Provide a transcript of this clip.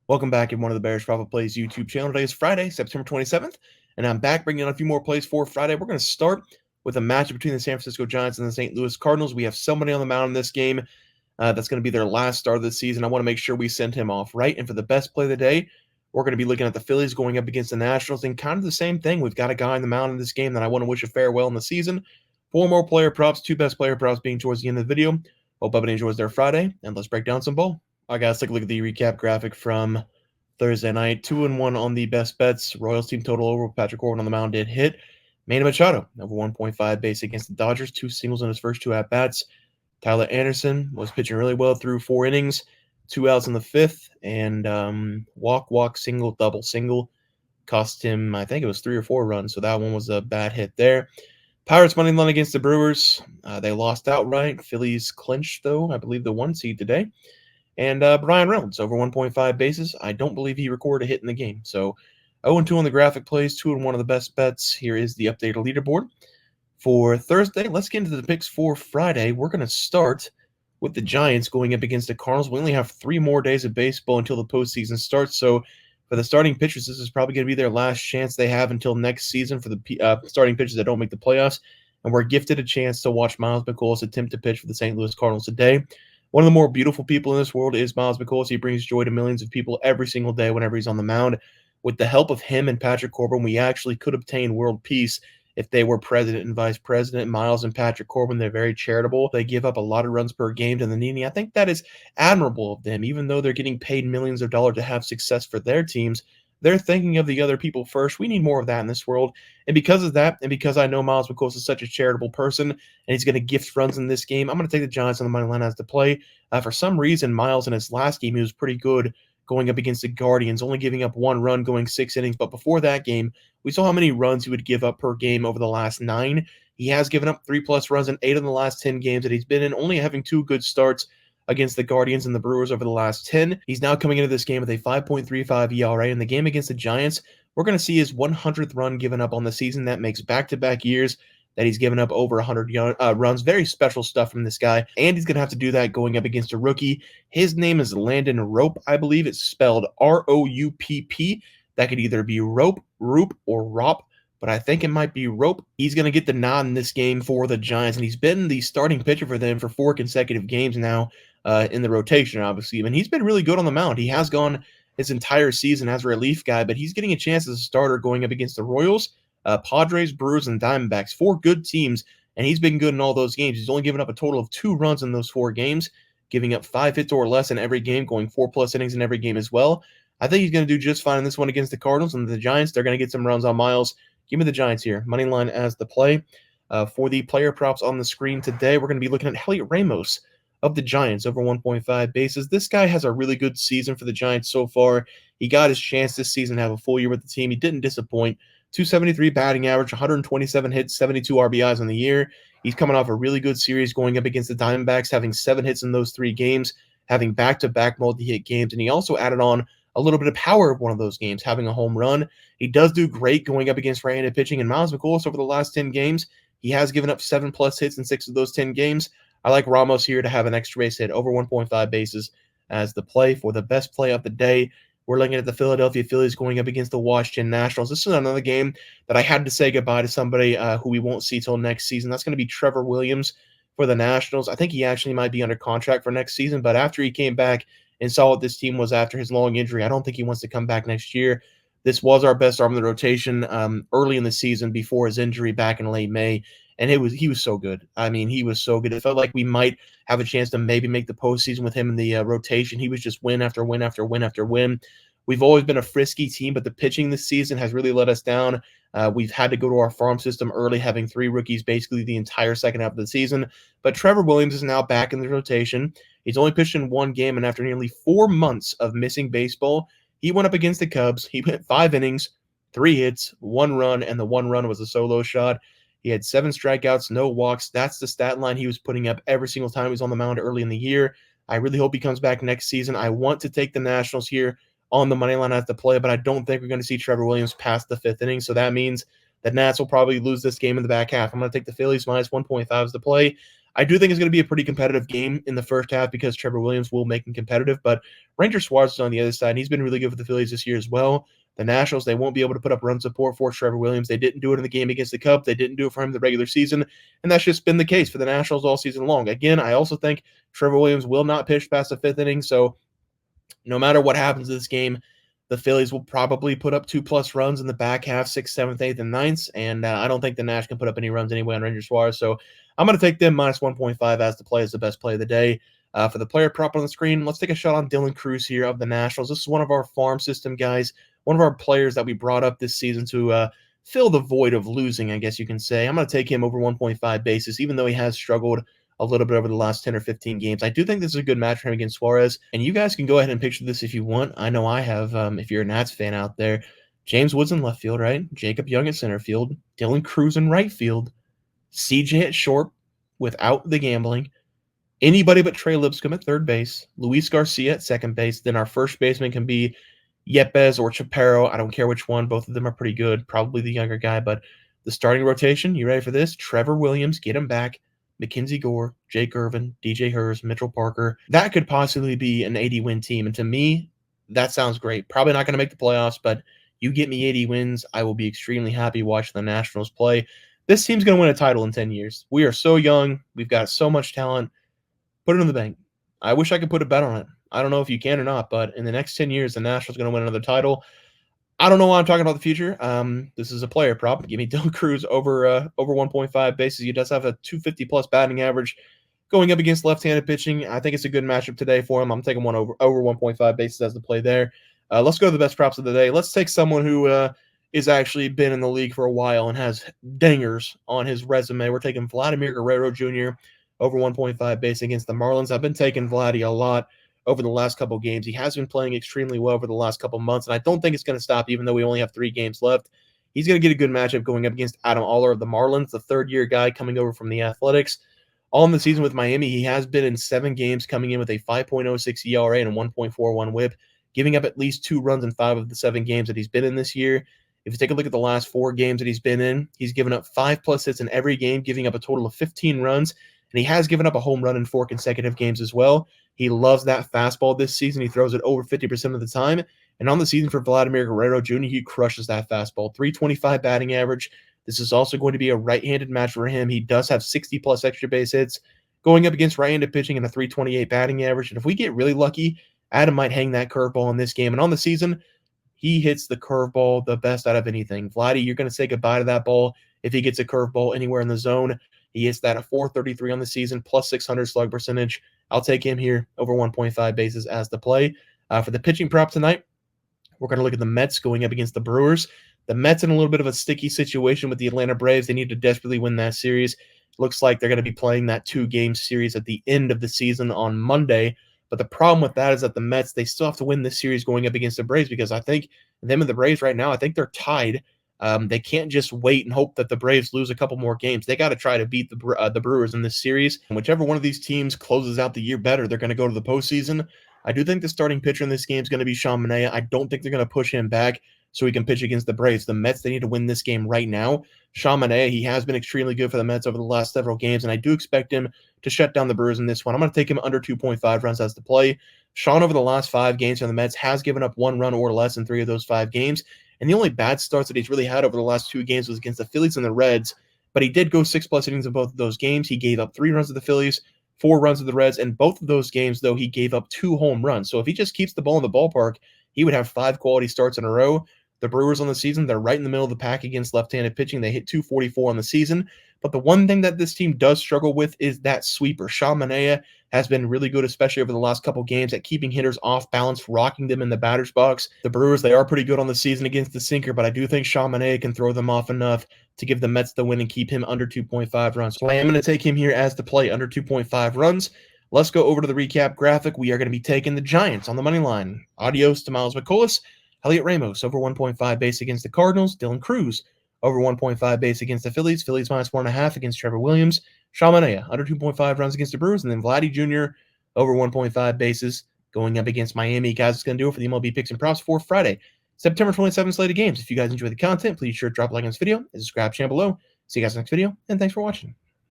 Welcome back in one of the Bears Profit Plays YouTube channel. Today is Friday, September 27th, and I'm back bringing on a few more plays for Friday. We're going to start with a matchup between the San Francisco Giants and the St. Louis Cardinals. We have somebody on the mound in this game that's going to be their last start of the season. I want to make sure we send him off right. And for the best play of the day, we're going to be looking at the Phillies going up against the Nationals, and kind of the same thing. We've got a guy on the mound in this game that I want to wish a farewell in the season. Four more player props, two best player props being towards the end of the video. Hope everybody enjoys their Friday, and let's break down some ball. All right, guys, take a look at the recap graphic from Thursday night. 2-1 on the best bets. Royals team total over. Patrick Corbin on the mound did hit. Manny Machado over 1.5 base against the Dodgers. 2 singles in his first 2 at-bats. Tyler Anderson was pitching really well through 4 innings. 2 outs in the 5th. And walk, single, double, single. Cost him, I think it was 3 or 4 runs. So that one was a bad hit there. Pirates money line against the Brewers. They lost outright. Phillies clinched, though, I believe, the 1 seed today. And Brian Reynolds over 1.5 bases. I don't believe he recorded a hit in the game. So 0-2 on the graphic plays, 2-1 of the best bets. Here is the updated leaderboard for Thursday. Let's get into the picks for Friday. We're going to start with the Giants going up against the Cardinals. We only have 3 more days of baseball until the postseason starts. So for the starting pitchers, this is probably going to be their last chance they have until next season for the starting pitchers that don't make the playoffs. And we're gifted a chance to watch Miles McColl's attempt to pitch for the St. Louis Cardinals today. One of the more beautiful people in this world is Miles McColl. He brings joy to millions of people every single day whenever he's on the mound. With the help of him and Patrick Corbin, we actually could obtain world peace if they were president and vice president. Miles and Patrick Corbin, they're very charitable. They give up a lot of runs per game to the needy. I think that is admirable of them. Even though they're getting paid millions of dollars to have success for their teams, they're thinking of the other people first. We need more of that in this world. And because of that, and because I know Miles McColl is such a charitable person, and he's going to gift runs in this game, I'm going to take the Giants on the money line as the play. For some reason, Miles in his last game, he was pretty good going up against the Guardians, only giving up 1 run going 6 innings. But before that game, we saw how many runs he would give up per game over the last 9. He has given up 3+ runs in 8 of the last 10 games that he's been in, only having 2 good starts against the Guardians and the Brewers over the last 10. He's now coming into this game with a 5.35 ERA. In the game against the Giants, we're going to see his 100th run given up on the season. That makes back-to-back years that he's given up over 100 runs. Very special stuff from this guy, and he's going to have to do that going up against a rookie. His name is Landon Rope, I believe. It's spelled R-O-U-P-P. That could either be Rope, Roop, or Rop, but I think it might be Rope. He's going to get the nod in this game for the Giants, and he's been the starting pitcher for them for 4 consecutive games now in the rotation, obviously. And he's been really good on the mound. He has gone his entire season as a relief guy, but he's getting a chance as a starter going up against the Royals, Padres, Brewers, and Diamondbacks. 4 good teams, and he's been good in all those games. He's only given up a total of 2 runs in those 4 games, giving up 5 hits or less in every game, going 4+ innings in every game as well. I think he's going to do just fine in this one against the Cardinals, and the Giants, they're going to get some runs on Miles. Give me the Giants here. Money line as the play. For the player props on the screen today, we're going to be looking at Heliot Ramos of the Giants over 1.5 bases. This guy has a really good season for the Giants so far. He got his chance this season to have a full year with the team. He didn't disappoint. 273 batting average, 127 hits, 72 RBIs on the year. He's coming off a really good series going up against the Diamondbacks, having 7 hits in those 3 games, having back-to-back multi-hit games, and he also added on a little bit of power of one of those games, having a home run. He does do great going up against right-handed pitching, and Miles McColl over the last 10 games, he has given up 7+ hits in 6 of those 10 games. I like Ramos here to have an extra base hit over 1.5 bases as the play. For the best play of the day, we're looking at the Philadelphia Phillies going up against the Washington Nationals. This is another game that I had to say goodbye to somebody who we won't see till next season. That's going to be Trevor Williams for the Nationals. I think he actually might be under contract for next season, but after he came back and saw what this team was after his long injury, I don't think he wants to come back next year. This was our best arm in the rotation early in the season before his injury back in late May, and he was so good. I mean, he was so good. It felt like we might have a chance to maybe make the postseason with him in the rotation. He was just win after win after win after win. We've always been a frisky team, but the pitching this season has really let us down. We've had to go to our farm system early, having 3 rookies basically the entire second half of the season. But Trevor Williams is now back in the rotation. He's only pitched in 1 game, and after nearly 4 months of missing baseball, he went up against the Cubs. He went 5 innings, 3 hits, 1 run, and the 1 run was a solo shot. He had 7 strikeouts, no walks. That's the stat line he was putting up every single time he was on the mound early in the year. I really hope he comes back next season. I want to take the Nationals here on the money line as the play, but I don't think we're going to see Trevor Williams past the 5th inning, so that means the Nats will probably lose this game in the back half. I'm going to take the Phillies minus 1.5 as the play. I do think it's going to be a pretty competitive game in the first half because Trevor Williams will make him competitive. But Ranger Suarez is on the other side, and he's been really good for the Phillies this year as well. The Nationals, they won't be able to put up run support for Trevor Williams. They didn't do it in the game against the Cubs. They didn't do it for him in the regular season, and that's just been the case for the Nationals all season long. Again, I also think Trevor Williams will not pitch past the fifth inning, so no matter what happens in this game, the Phillies will probably put up 2+ runs in the back half, 6th, 7th, 8th, and 9th, and I don't think the Nash can put up any runs anyway on Ranger Suarez, so I'm going to take them minus 1.5 as the play as the best play of the day. For the player prop on the screen, let's take a shot on Dylan Cruz here of the Nationals. This is one of our farm system guys, one of our players that we brought up this season to fill the void of losing, I guess you can say. I'm going to take him over 1.5 bases, even though he has struggled a little bit over the last 10 or 15 games. I do think this is a good match for him against Suarez, and you guys can go ahead and picture this if you want. I know I have, if you're a Nats fan out there. James Woods in left field, right? Jacob Young at center field. Dylan Cruz in right field. CJ at short without the gambling. Anybody but Trey Lipscomb at third base. Luis Garcia at second base. Then our first baseman can be Yepes or Chaparro. I don't care which one. Both of them are pretty good. Probably the younger guy, but the starting rotation, you ready for this? Trevor Williams, get him back. Mackenzie Gore, Jake Irvin, DJ Hurst, Mitchell Parker. That could possibly be an 80-win team. And to me, that sounds great. Probably not going to make the playoffs, but you get me 80 wins, I will be extremely happy watching the Nationals play. This team's going to win a title in 10 years. We are so young. We've got so much talent. Put it in the bank. I wish I could put a bet on it. I don't know if you can or not, but in the next 10 years, the Nationals are going to win another title. I don't know why I'm talking about the future. This is a player prop. Give me Dylan Cruz over 1.5 bases. He does have a 250+ batting average going up against left-handed pitching. I think it's a good matchup today for him. I'm taking one over 1.5 bases as the play there. Let's go to the best props of the day. Let's take someone who is actually been in the league for a while and has dingers on his resume. We're taking Vladimir Guerrero Jr. over 1.5 base against the Marlins. I've been taking Vladdy a lot over the last couple games. He has been playing extremely well over the last couple months, and I don't think it's going to stop even though we only have 3 games left. He's going to get a good matchup going up against Adam Oller of the Marlins, the third-year guy coming over from the Athletics. All in the season with Miami, he has been in 7 games, coming in with a 5.06 ERA and a 1.41 whip, giving up at least 2 runs in 5 of the 7 games that he's been in this year. If you take a look at the last 4 games that he's been in, he's given up 5+ hits in every game, giving up a total of 15 runs, and he has given up a home run in 4 consecutive games as well. He loves that fastball this season. He throws it over 50% of the time. And on the season for Vladimir Guerrero Jr., he crushes that fastball. 325 batting average. This is also going to be a right-handed match for him. He does have 60+ extra base hits going up against right-handed pitching and a 328 batting average. And if we get really lucky, Adam might hang that curveball in this game. And on the season, he hits the curveball the best out of anything. Vladdy, you're going to say goodbye to that ball if he gets a curveball anywhere in the zone. He hits that at 433 on the season, plus 600 slug percentage. I'll take him here over 1.5 bases as the play. For the pitching prop tonight, we're going to look at the Mets going up against the Brewers. The Mets in a little bit of a sticky situation with the Atlanta Braves. They need to desperately win that series. Looks like they're going to be playing that 2-game series at the end of the season on Monday. But the problem with that is that the Mets, they still have to win this series going up against the Braves because I think them and the Braves right now, I think they're tied. They can't just wait and hope that the Braves lose a couple more games. They got to try to beat the Brewers in this series. And whichever one of these teams closes out the year better, they're going to go to the postseason. I do think the starting pitcher in this game is going to be Sean Manaea. I don't think they're going to push him back so he can pitch against the Braves. The Mets, they need to win this game right now. Sean Manaea, he has been extremely good for the Mets over the last several games, and I do expect him to shut down the Brewers in this one. I'm going to take him under 2.5 runs as the play. Sean, over the last 5 games for the Mets, has given up 1 run or less in 3 of those 5 games. And the only bad starts that he's really had over the last 2 games was against the Phillies and the Reds. But he did go 6+ innings in both of those games. He gave up 3 runs to the Phillies, 4 runs to the Reds. And both of those games, though, he gave up 2 home runs. So if he just keeps the ball in the ballpark, he would have 5 quality starts in a row. The Brewers on the season, they're right in the middle of the pack against left-handed pitching. They hit 244 on the season. But the one thing that this team does struggle with is that sweeper. Sean Manaea has been really good, especially over the last couple games, at keeping hitters off balance, rocking them in the batter's box. The Brewers, they are pretty good on the season against the sinker, but I do think Sean Manaea can throw them off enough to give the Mets the win and keep him under 2.5 runs. So I am going to take him here as the play, under 2.5 runs. Let's go over to the recap graphic. We are going to be taking the Giants on the money line. Adios to Miles McCollum. Elliot Ramos over 1.5 base against the Cardinals. Dylan Cruz over 1.5 base against the Phillies. Phillies minus 1.5 against Trevor Williams. Sean Manaea under 2.5 runs against the Brewers. And then Vladdy Jr. over 1.5 bases going up against Miami. Guys, it's going to do it for the MLB picks and props for Friday, September 27th slate of games. If you guys enjoy the content, please sure to drop a like on this video and subscribe to the channel below. See you guys in the next video, and thanks for watching.